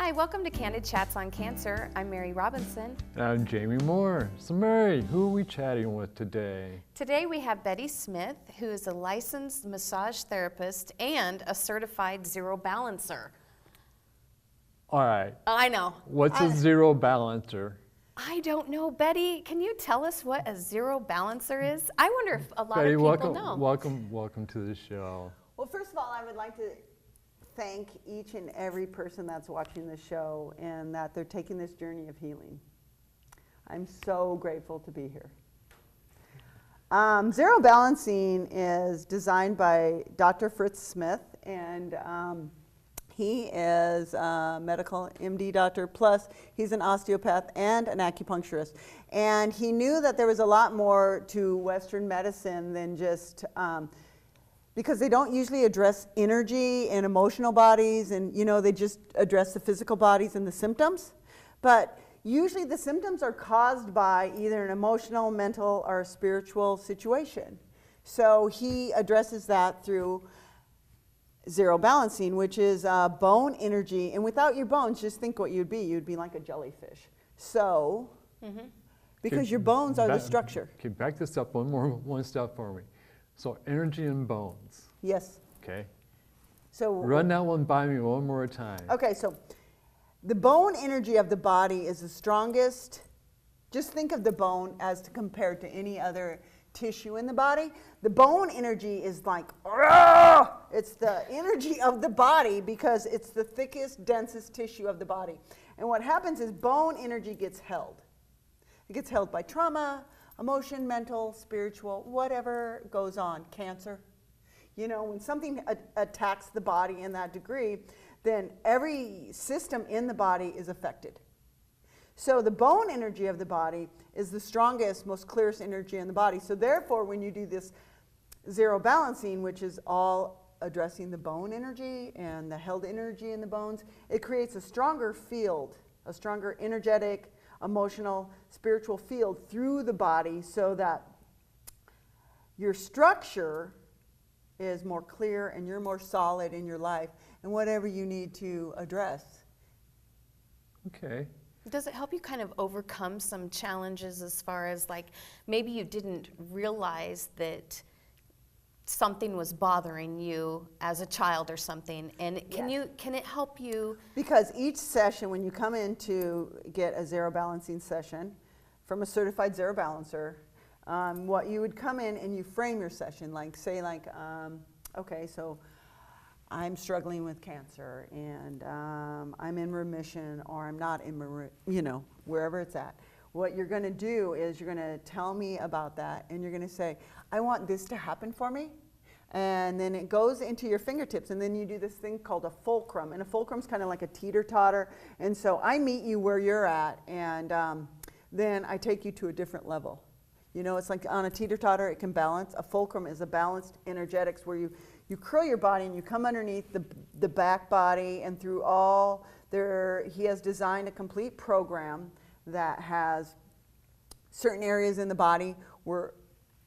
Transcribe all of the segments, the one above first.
Hi, welcome to Candid Chats on Cancer. I'm Mary Robinson. And I'm Jamie Moore. So Mary, who are we chatting with today? Today we have Betty Smith, who is a licensed massage therapist and a certified zero balancer. All right. I know. What's a zero balancer? I don't know. Betty, can you tell us what a zero balancer is? I wonder if a lot Betty, of people know. welcome to the show. Well, first of all, I would like to thank each and every person that's watching the show and that they're taking this journey of healing. I'm so grateful to be here. Zero balancing is designed by Dr. Fritz Smith, and he is a medical MD doctor, plus he's an osteopath and an acupuncturist. And he knew that there was a lot more to Western medicine than just because they don't usually address energy and emotional bodies, and they just address the physical bodies and the symptoms. But usually the symptoms are caused by either an emotional, mental, or spiritual situation. So he addresses that through zero balancing, which is bone energy. And without your bones, just think what you'd be. You'd be like a jellyfish. So, because your bones are the structure. Okay, back this up one step for me. So energy and bones. Yes. Okay. So run that one by me one more time. Okay, so the bone energy of the body is the strongest. Just think of the bone as compared to any other tissue in the body. The bone energy is like, it's the energy of the body because it's the thickest, densest tissue of the body. And what happens is bone energy gets held. It gets held by trauma, emotion, mental, spiritual, whatever goes on, cancer. When something attacks the body in that degree, then every system in the body is affected. So the bone energy of the body is the strongest, most clearest energy in the body. So therefore, when you do this zero balancing, which is all addressing the bone energy and the held energy in the bones, it creates a stronger field, a stronger energetic, emotional, spiritual field through the body so that your structure is more clear and you're more solid in your life and whatever you need to address. Okay. Does it help you kind of overcome some challenges as far as like maybe you didn't realize that something was bothering you as a child or something, and can it help you? Because each session, when you come in to get a zero balancing session from a certified zero balancer, what you would come in and you frame your session okay, so I'm struggling with cancer and I'm in remission or I'm not in wherever it's at. What you're going to do is you're going to tell me about that and you're going to say, I want this to happen for me. And then it goes into your fingertips, and then you do this thing called a fulcrum. And a fulcrum's kind of like a teeter-totter. And so I meet you where you're at, and then I take you to a different level. It's like on a teeter-totter, it can balance. A fulcrum is a balanced energetics where you curl your body and you come underneath the back body, and through all there, he has designed a complete program that has certain areas in the body where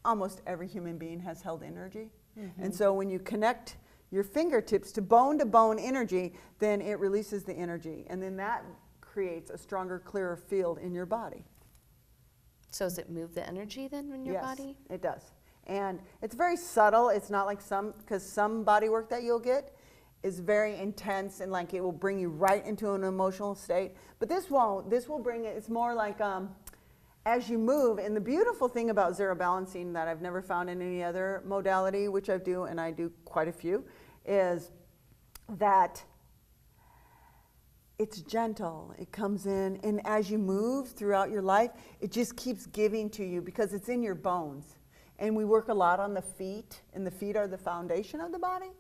almost every human being has held energy. And so when you connect your fingertips to bone energy, then it releases the energy. And then that creates a stronger, clearer field in your body. So does it move the energy then in your body? Yes, it does. And it's very subtle. It's not like because some body work that you'll get is very intense and like it will bring you right into an emotional state. But this won't. This will bring it, it's more like as you move. And the beautiful thing about zero balancing that I've never found in any other modality, which I do, and I do quite a few, is that it's gentle. It comes in, and as you move throughout your life, it just keeps giving to you because it's in your bones. And we work a lot on the feet, and the feet are the foundation of the body.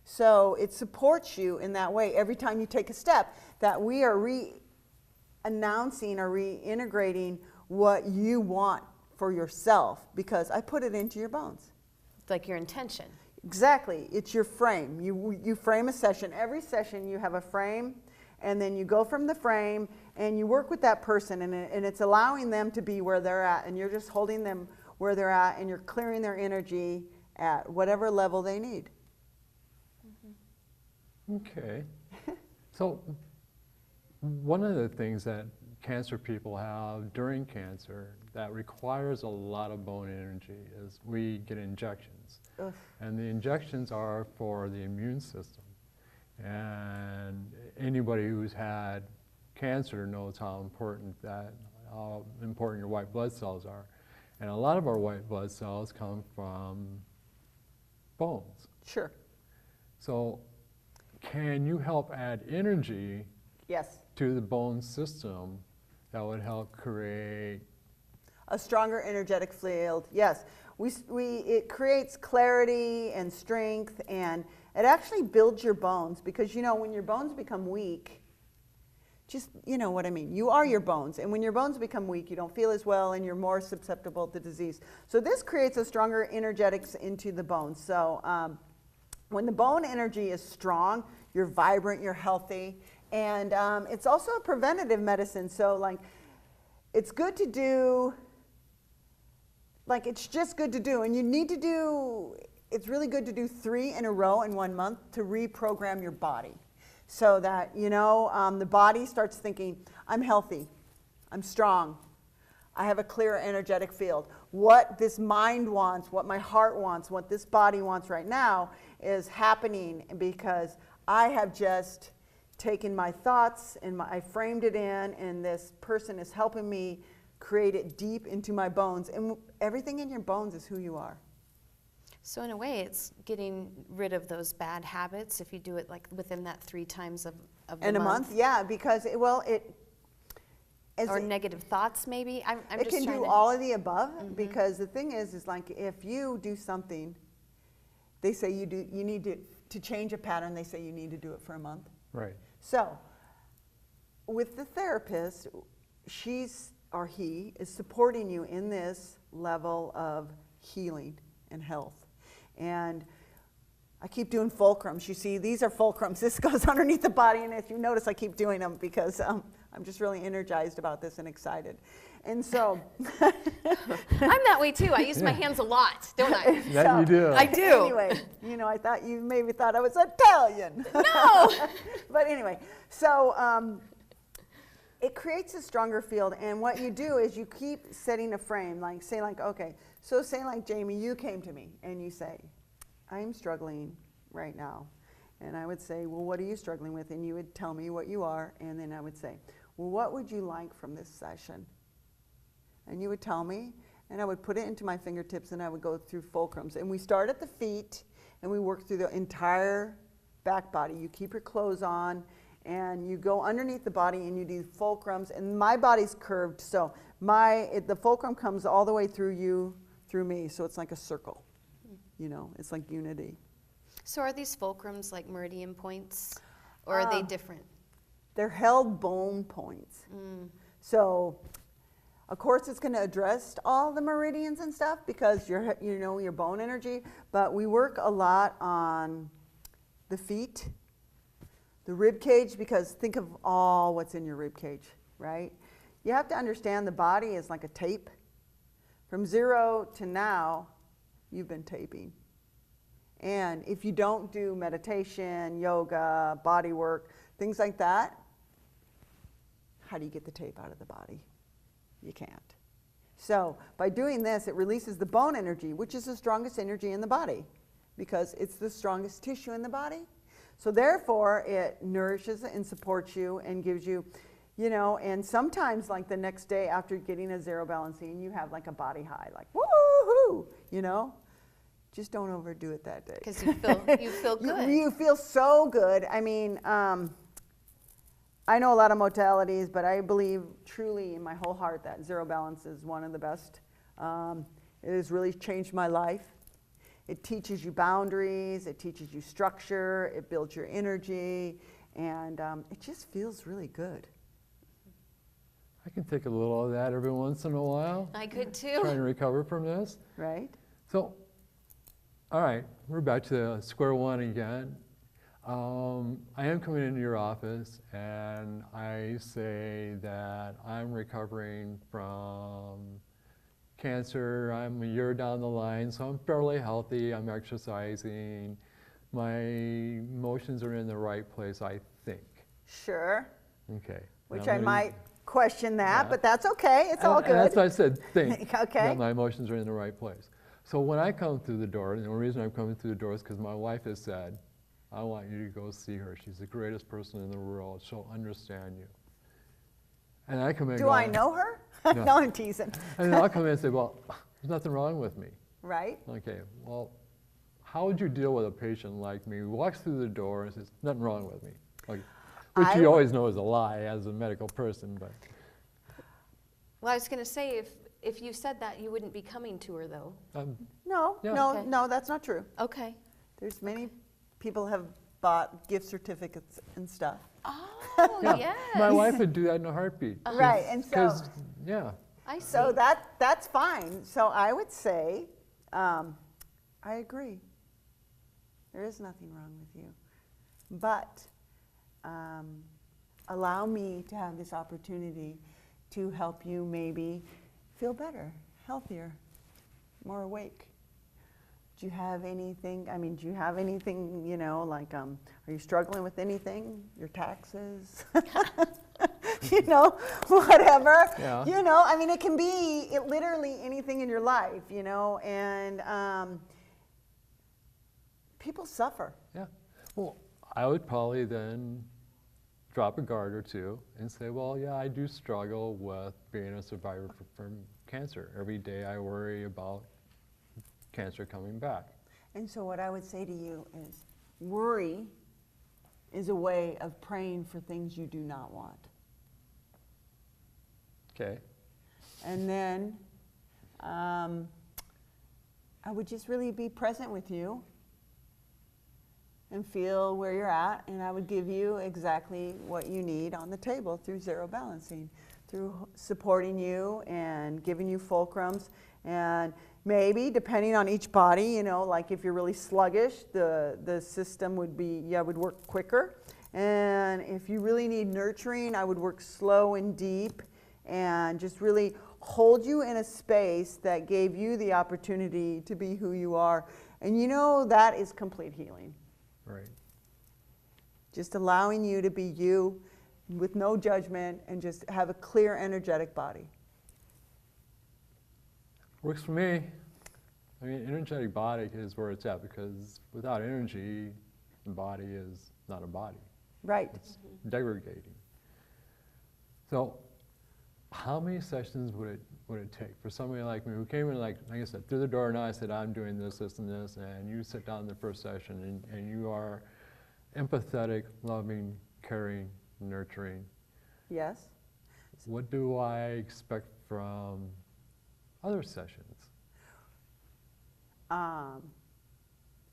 So it supports you in that way. Every time you take a step, that we are re-announcing or reintegrating what you want for yourself, because I put it into your bones. It's like your intention. Exactly. It's your frame. You frame a session. Every session you have a frame, and then you go from the frame and you work with that person, and it's allowing them to be where they're at, and you're just holding them where they're at, and you're clearing their energy at whatever level they need. Okay. So one of the things that cancer people have during cancer that requires a lot of bone energy is we get injections. Ugh. And the injections are for the immune system. And anybody who's had cancer knows how important your white blood cells are. And a lot of our white blood cells come from bones. Sure. So can you help add energy Yes. to the bone system that would help create? A stronger energetic field, yes. It creates clarity and strength, and it actually builds your bones, because when your bones become weak, just, you know what I mean, you are your bones, and when your bones become weak, you don't feel as well, and you're more susceptible to disease. So this creates a stronger energetics into the bones. So when the bone energy is strong, you're vibrant, you're healthy, and it's also a preventative medicine. So like, it's good to do, like it's just good to do, and you need to do, it's really good to do 3 in a row in 1 month to reprogram your body. So that, the body starts thinking, I'm healthy, I'm strong, I have a clear energetic field. What this mind wants, what my heart wants, what this body wants right now is happening because I have just taken my thoughts and I framed it in, and this person is helping me create it deep into my bones. And everything in your bones is who you are. So in a way, it's getting rid of those bad habits if you do it like within that 3 times of the month. In a month, yeah, because Or negative thoughts, maybe. I'm it just can trying do to, all of the above, because the thing is like if you do something, they say you need to change a pattern. They say you need to do it for a month. Right. So with the therapist, he is supporting you in this level of healing and health. And I keep doing fulcrums. You see, these are fulcrums. This goes underneath the body, and if you notice, I keep doing them because I'm just really energized about this and excited. And so I'm that way too. I use my hands a lot, don't I? That you do. I do. Anyway, I thought you maybe thought I was Italian. No. But anyway, so it creates a stronger field, and what you do is you keep setting a frame, like say like, okay, so say like Jamie, you came to me and you say, I'm struggling right now. And I would say, well, what are you struggling with? And you would tell me what you are, and then I would say, well, what would you like from this session? And you would tell me, and I would put it into my fingertips, and I would go through fulcrums. And we start at the feet, and we work through the entire back body. You keep your clothes on, and you go underneath the body, and you do fulcrums. And my body's curved, so the fulcrum comes all the way through you, through me, so it's like a circle. It's like unity. So are these fulcrums like meridian points, or are they different? They're held bone points. So, of course, it's going to address all the meridians and stuff because your bone energy. But we work a lot on the feet, the rib cage, because think of all what's in your rib cage, right? You have to understand the body is like a tape. From 0 to now, you've been taping. And if you don't do meditation, yoga, body work, things like that, how do you get the tape out of the body? You can't. So by doing this, it releases the bone energy, which is the strongest energy in the body because it's the strongest tissue in the body. So therefore, it nourishes and supports you and gives you, and sometimes like the next day after getting a zero balancing, you have like a body high, like woohoo, Just don't overdo it that day. Because you feel good. You feel so good. I mean, I know a lot of modalities, but I believe truly in my whole heart that zero balance is one of the best. It has really changed my life. It teaches you boundaries, it teaches you structure, it builds your energy, and it just feels really good. I can take a little of that every once in a while. I could too. Trying to recover from this. Right? So, all right, we're back to square one again. I am coming into your office and I say that I'm recovering from cancer. I'm a year down the line, so I'm fairly healthy. I'm exercising. My emotions are in the right place, I think. Sure. Okay. which I'm I gonna- might question that, Yeah. but that's okay. It's all And that's good. why I said think, Okay. that my emotions are in the right place. So when I come through the door, and the reason I'm coming through the door is because my wife has said, I want you to go see her. She's the greatest person in the world. She'll understand you. And I come in and Do go, I know her? No. No, I'm teasing. And then I'll come in and say, well, there's nothing wrong with me. Right? Okay, well, how would you deal with a patient like me who walks through the door and says, nothing wrong with me? Like, which I you w- always know is a lie as a medical person, but Well, I was going to say, if you said that, you wouldn't be coming to her, though. No, Yeah. no, Okay. no, that's not true. Okay. There's many people have bought gift certificates and stuff. Oh, yes. my wife would do that in a heartbeat. Right, and so, Because, yeah, I see. so that's fine. So I would say, I agree. There is nothing wrong with you. But allow me to have this opportunity to help you maybe feel better, healthier, more awake. Do you have anything, do you have anything, like, are you struggling with anything? Your taxes? Whatever. Yeah. It can be literally anything in your life, and people suffer. yeah. Well, I would probably then drop a guard or two and say, well, yeah, I do struggle with being a survivor from cancer. Every day I worry about cancer coming back. And so what I would say to you is worry is a way of praying for things you do not want. Okay. And then I would just really be present with you and feel where you're at, and I would give you exactly what you need on the table through zero balancing, through supporting you and giving you fulcrums. And maybe, depending on each body, like if you're really sluggish, the system would work quicker. And if you really need nurturing, I would work slow and deep and just really hold you in a space that gave you the opportunity to be who you are. And that is complete healing. Right. Just allowing you to be you with no judgment and just have a clear, energetic body. Works for me. I mean, energetic body is where it's at because without energy, the body is not a body. Right. It's degrading. So, how many sessions would it take for somebody like me who came in, like I said, through the door and I said, I'm doing this, this, and this, and you sit down in the first session and you are empathetic, loving, caring, nurturing. Yes. What do I expect from other sessions?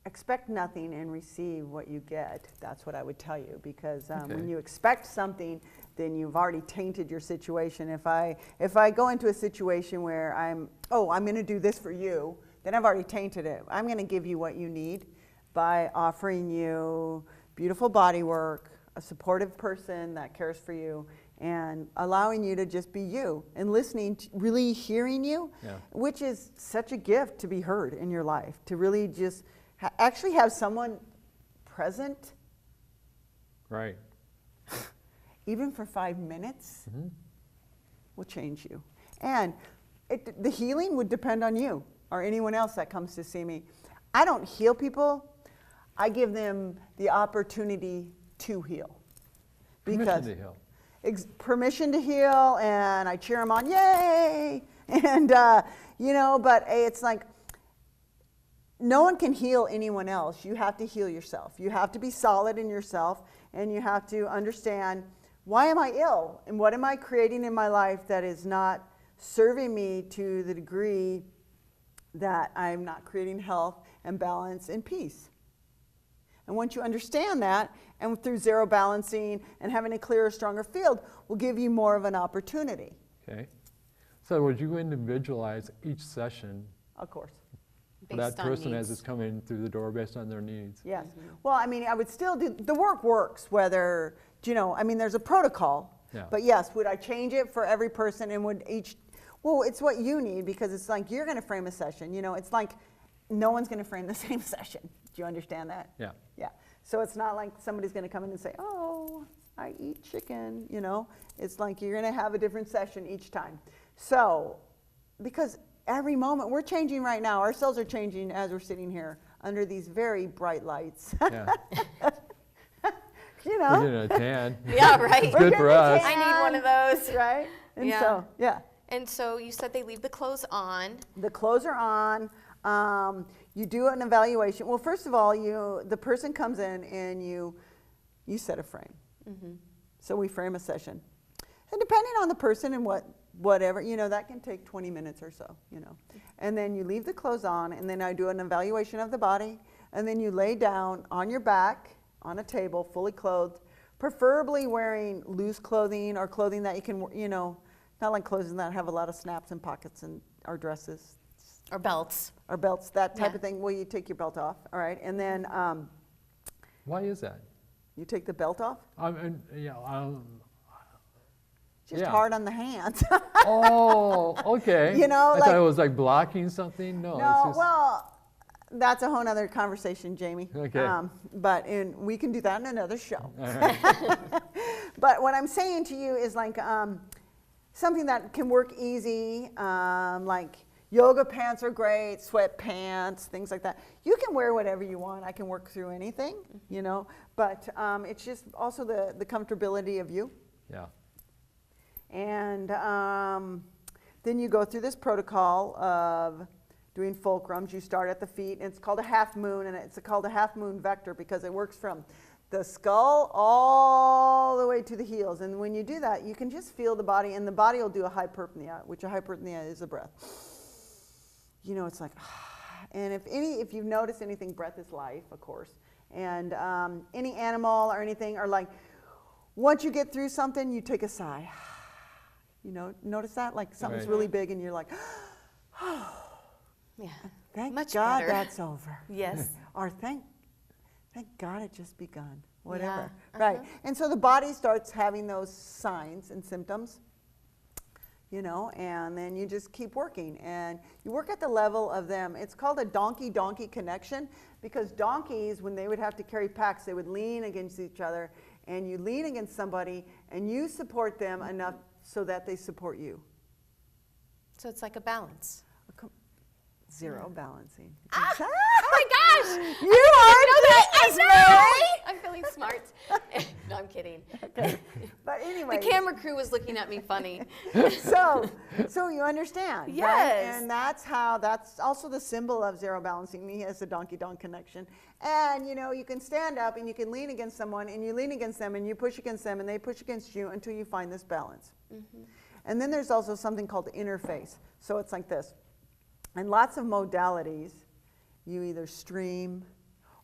Expect nothing and receive what you get. That's what I would tell you, because Okay. when you expect something, then you've already tainted your situation. If I go into a situation where I'm going to do this for you, then I've already tainted it. I'm going to give you what you need by offering you beautiful body work, a supportive person that cares for you, and allowing you to just be you and listening, really hearing you, Yeah. which is such a gift to be heard in your life, to really just actually have someone present, Right. even for 5 minutes, Mm-hmm. will change you. And the healing would depend on you or anyone else that comes to see me. I don't heal people. I give them the opportunity to heal. Permission to heal. Permission to heal, and I cheer them on, yay! And, but it's like, no one can heal anyone else. You have to heal yourself. You have to be solid in yourself, and you have to understand, why am I ill? And what am I creating in my life that is not serving me to the degree that I'm not creating health and balance and peace? And once you understand that, and through zero balancing and having a clearer, stronger field, will give you more of an opportunity. Okay. So would you individualize each session Of course. for Based that on person as needs. it's coming through the door based on their needs? Yes. Well, I would still do, the work works, whether, there's a protocol. Yeah. But yes, would I change it for every person, and would well, it's what you need, because it's like you're going to frame a session. It's like no one's going to frame the same session. Do you understand that? Yeah. Yeah. So it's not like somebody's going to come in and say, oh, I eat chicken, you know. It's like you're going to have a different session each time. So, because every moment, we're changing right now. Our cells are changing as we're sitting here under these very bright lights. Yeah. You We're know? getting a tan. Yeah, right. It's good for us. I need one of those. Right? And Yeah. so, yeah. And so you said they leave the clothes on. The clothes are on. You do an evaluation. Well, first of all, the person comes in and you set a frame. Mm-hmm. So we frame a session. And depending on the person and whatever, you know, that can take 20 minutes or so, you know. And then you leave the clothes on, and then I do an evaluation of the body, and then you lay down on your back on a table, fully clothed, preferably wearing loose clothing or clothing that you can, you know, not like clothes that have a lot of snaps and pockets and our dresses. Or belts. Or belts, that type Yeah. of thing. Well, you take your belt off, all right? And then Why is that? you take the belt off. Just Yeah. hard on the hands. Oh, okay. You know, I like- thought it was like blocking something. No, it's No, just, well, that's a whole nother conversation, Jamie. Okay. We can do that in another show. all right. But what I'm saying to you is like something that can work easy, like yoga pants are great, sweatpants, things like that. You can wear whatever you want. I can work through anything, you know, but it's just also the comfortability of you. Yeah. And then you go through this protocol of doing fulcrums. You start at the feet, and it's called a half moon, and it's called a half moon vector because it works from the skull all the way to the heels. And when you do that, you can just feel the body, and the body will do a hyperpnea, which a hyperpnea is a breath. You know, it's like, and if you've noticed anything, breath is life, of course. And any animal or anything, or like, once you get through something, you take a sigh. You know, notice that? Like something's Right. really big and you're like, Yeah. thank Much God better. that's over. Yes. Or thank God it just begun. Whatever. Yeah, Right. And so the body starts having those signs and symptoms, you know, and then you just keep working. And you work at the level of them. It's called a donkey-donkey connection because donkeys, when they would have to carry packs, they would lean against each other. And you lean against somebody and you support them enough so that they support you. So it's like a balance. Zero balancing. Oh my gosh! You are I know! I'm feeling smart. No, I'm kidding. But anyway. The camera crew was looking at me funny. So you understand, right? Yes. And that's also the symbol of zero balancing. He has a donkey-donk connection. And, you know, you can stand up and you can lean against someone and you lean against them and you push against them and they push against you until you find this balance. Mm-hmm. And then there's also something called interface. So it's like this. And lots of modalities, you either stream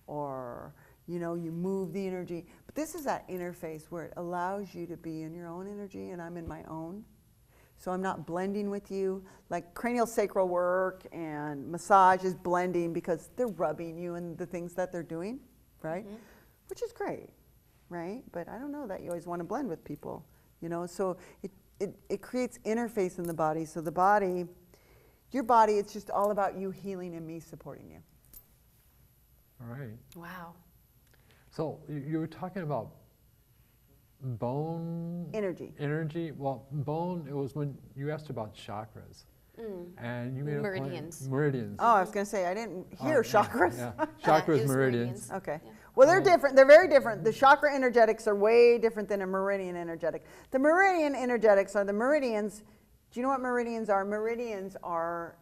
or, you know, you move the energy. But this is that interface where it allows you to be in your own energy and I'm in my own. So I'm not blending with you. Like cranial sacral work and massage is blending because they're rubbing you and the things that they're doing, right? Mm-hmm. Which is great, right? But I don't know that you always want to blend with people, you know? So it creates interface in the body. So the body, your body, it's just all about you healing and me supporting you. All right. Wow. So you were talking about bone Energy. Well, bone, it was when you asked about chakras. And you made Meridians. a point. Meridians. Oh, I was going to say, I didn't hear chakras. Yeah. Yeah, Chakras, it was meridians. Okay. Well, they're different. They're very different. The chakra energetics are way different than a meridian energetic. The meridian energetics are the meridians. Do you know what meridians are? Meridians are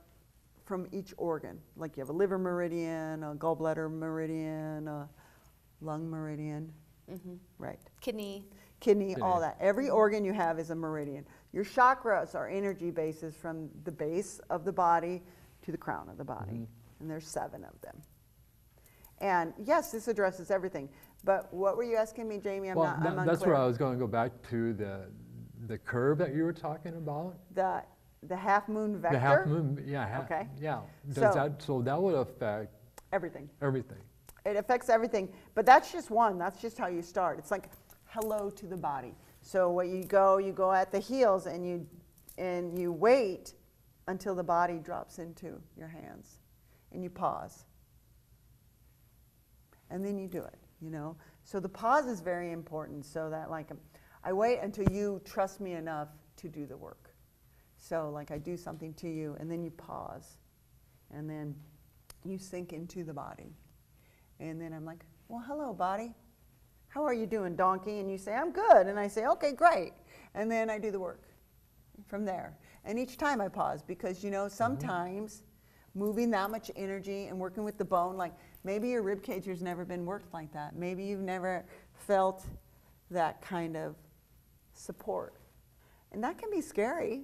from each organ. Like you have a liver meridian, a gallbladder meridian, a lung meridian. Mm-hmm. Right. Kidney. Kidney, all that. Every organ you have is a meridian. Your chakras are energy bases from the base of the body to the crown of the body. Mm-hmm. And there's 7 of them. And yes, this addresses everything. But what were you asking me, Jamie? I'm unclear. That's where I was going to go back to the curve that you were talking about. The half moon vector? The half moon, yeah. Okay. Yeah. So that would affect everything. everything. It affects everything. But that's just one. That's just how you start. It's like hello to the body. So what you go at the heels and you wait until the body drops into your hands. And you pause. And then you do it. you know. So the pause is very important, so that like I wait until you trust me enough to do the work. So like I do something to you and then you pause and then you sink into the body. And then I'm like, well, hello, body. How are you doing, donkey? And you say, I'm good. And I say, okay, great. And then I do the work from there. And each time I pause because, you know, sometimes moving that much energy and working with the bone, like maybe your rib cage has never been worked like that. Maybe you've never felt that kind of support. And that can be scary.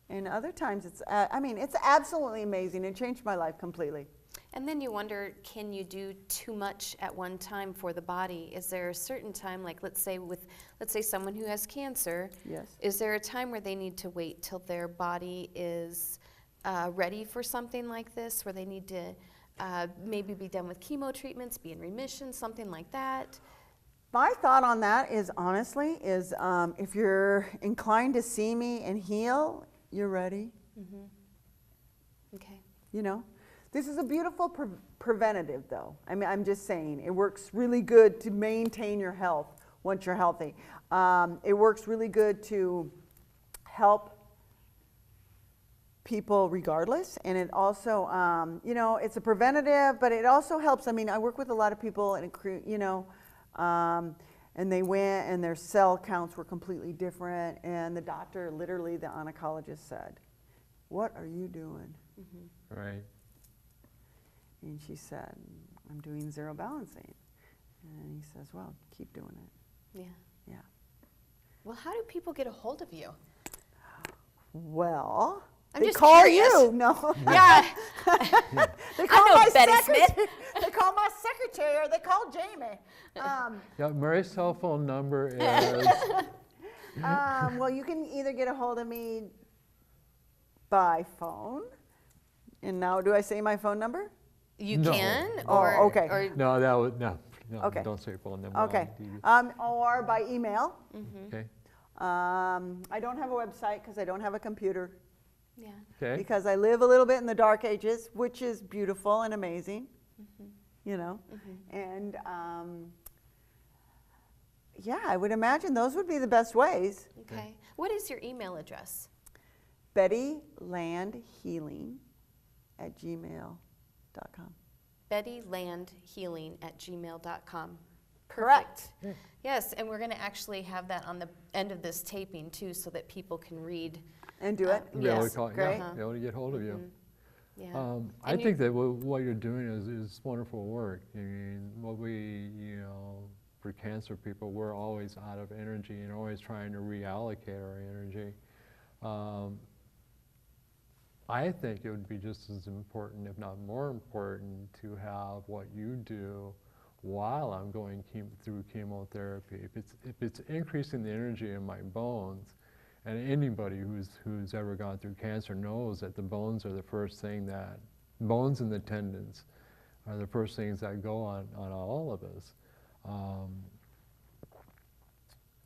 And other times it's, I mean, it's absolutely amazing. It changed my life completely. And then you wonder, can you do too much at one time for the body? Is there a certain time, like let's say someone who has cancer, Yes. is there a time where they need to wait till their body is ready for something like this, where they need to maybe be done with chemo treatments, be in remission, something like that? My thought on that is, honestly, is if you're inclined to see me and heal, you're ready. Okay. You know, this is a beautiful preventative, though. I mean, I'm just saying, it works really good to maintain your health once you're healthy. It works really good to help people regardless, and it also, you know, it's a preventative, but it also helps. I mean, I work with a lot of people, and you know, and they went, and their cell counts were completely different, and the doctor, literally, the oncologist said, "What are you doing?" Right. And she said, "I'm doing zero balancing." And he says, "Well, keep doing it." Yeah. Yeah. Well, how do people get a hold of you? Well, I'm they just call curious. you. No. Yeah. They call I know my Betty secretary. Smith. They call my secretary, or they call Jamie. Yeah, Murray's cell phone number is, Well, you can either get a hold of me by phone. And now, do I say my phone number? You No. can, Oh, or okay. or no, that was, no, Okay. don't say phone number. Okay. On TV. Or by email. Okay, I don't have a website because I don't have a computer. yeah. okay. Because I live a little bit in the dark ages, which is beautiful and amazing, you know. And yeah, I would imagine those would be the best ways. Okay. What is your email address? BettyLandHealing@gmail.com. BettyLandHealing@gmail.com. Correct. Perfect. Yes, and we're going to actually have that on the end of this taping too, so that people can read. And do it. Be able to Yes, call- great. Yeah, be able to get hold of you. Yeah. I And think that what you're doing is wonderful work. I mean, what we, you know, for cancer people, we're always out of energy and always trying to reallocate our energy. I think it would be just as important, if not more important, to have what you do while I'm going through chemotherapy. If it's increasing the energy in my bones, and anybody who's ever gone through cancer knows that the bones are the first thing that, bones and the tendons are the first things that go on all of us.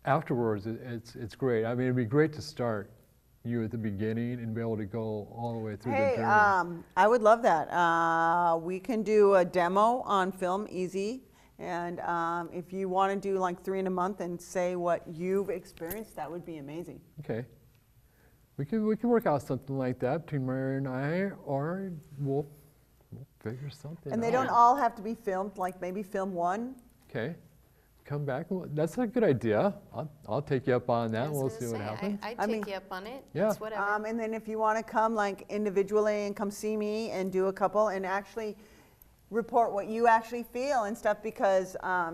Afterwards, it's great. I mean, it'd be great to start you at the beginning and be able to go all the way through the Hey, journey. I would love that. We can do a demo on film, easy. And if you want to do like 3 in a month and say what you've experienced, that would be amazing. Okay. We can work out something like that between Mary and I, or we'll figure something out. And they don't all have to be filmed, like maybe film 1. Okay. Come back. That's a good idea. I'll take you up on that. I was We'll gonna see what say, happens. I'd I take mean- you up on it. Yeah. It's whatever. And then if you want to come like individually and come see me and do a couple and actually report what you actually feel and stuff, because I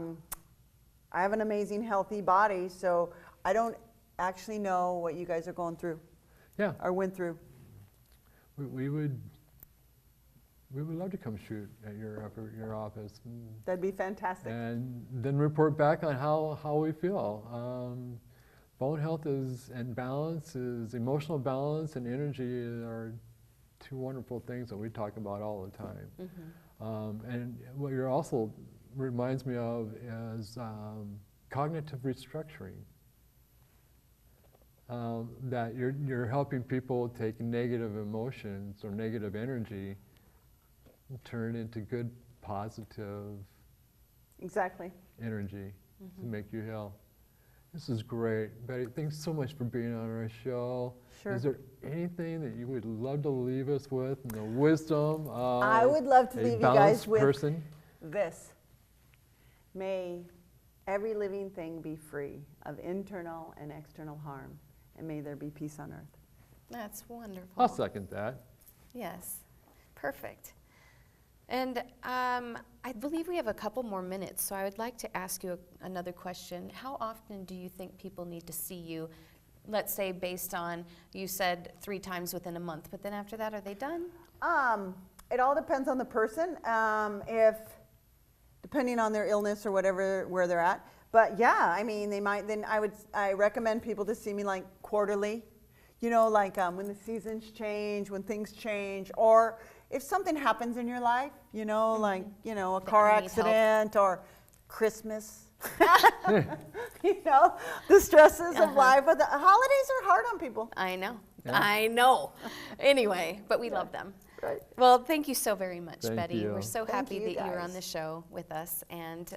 have an amazing healthy body, so I don't actually know what you guys are going through Yeah. or went through. We would love to come shoot at your office That'd be fantastic. and then report back on how we feel. Bone health and balance is emotional balance and energy are 2 wonderful things that we talk about all the time. And what you're also reminds me of is cognitive restructuring. That you're helping people take negative emotions or negative energy and turn it into good, positive Exactly. energy to make you heal. This is great. Betty, thanks so much for being on our show. Sure. Is there anything that you would love to leave us with in the wisdom of I would love to a leave you balanced guys with person? this. May every living thing be free of internal and external harm, and may there be peace on earth. That's wonderful. I'll second that. Yes, perfect. And I believe we have a couple more minutes, so I would like to ask you another question. How often do you think people need to see you? Let's say based on, you said 3 times within a month, but then after that, are they done? It all depends on the person, depending on their illness or whatever, where they're at. But yeah, I mean, they might, then I recommend people to see me like quarterly, you know, like when the seasons change, when things change, or if something happens in your life, you know, like, you know, a car you need help. accident or Christmas, you know, the stresses of life. But the holidays are hard on people. I know. Yeah. I know. Anyway, but we love them. Right. Well, thank you so very much, Thank Betty. you. We're so Thank happy you, that you're on guys. the show with us. And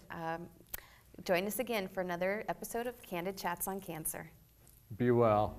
join us again for another episode of Candid Chats on Cancer. Be well.